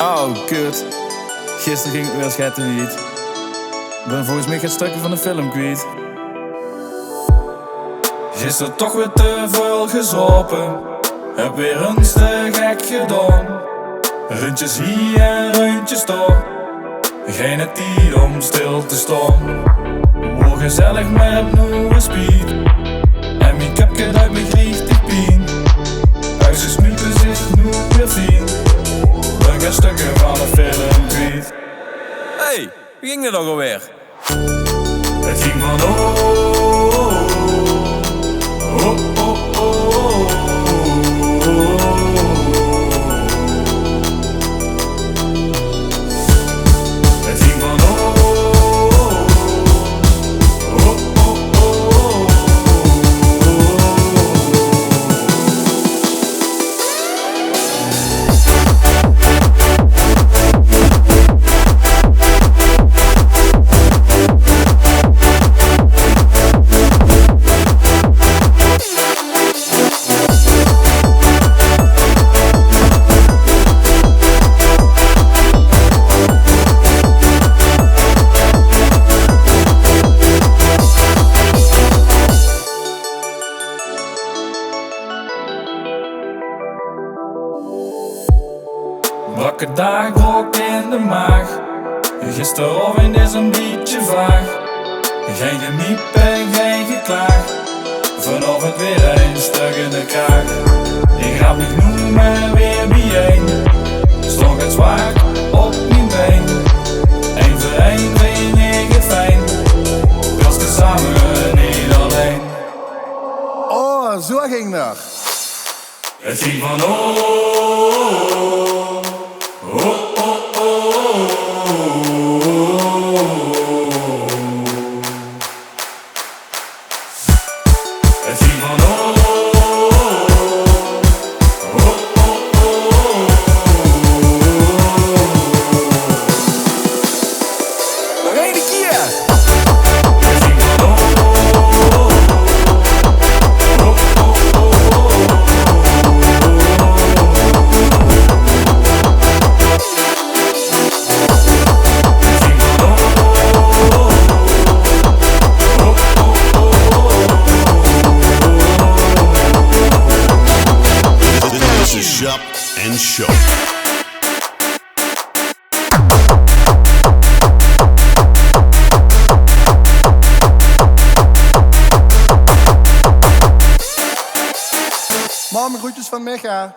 Oh, kut. Gisteren ging het weer schetten niet. Ik ben volgens mij het stukje van de film kwijt. Gisteren toch weer te veel gezopen. Heb weer eens te gek gedaan. Rundjes hier en rundjes daar. Geen tijd om stil te staan. Hoe gezellig met nieuwe speed. En mijn cupje uit mijn richtig pijn. Huis is nu zich nu weer fijn. Ik heb stukken van de film kwijt. Hey, wie ging er nog alweer? Het ging van oh, oh, oh, oh, oh. Het ging van oh, oh, oh, oh. Wakker dag, brok in de maag. Gisteravond is een beetje vaag. Geen gemiep en geen geklaag. Vanavond weer een stuk in de kraag. Ik ga me noemen weer bijeen. Stond het zwaar op mijn been. Eén voor één vind ik het fijn. Best samen, niet alleen. Oh, zo ging dat. Het ging van oh, oh, oh, oh. Het ging van oh, oh, oh, oh. Nog één keer! Het ging van oh, oh, oh, This is Shop and Show. Mama, groetjes van Micha.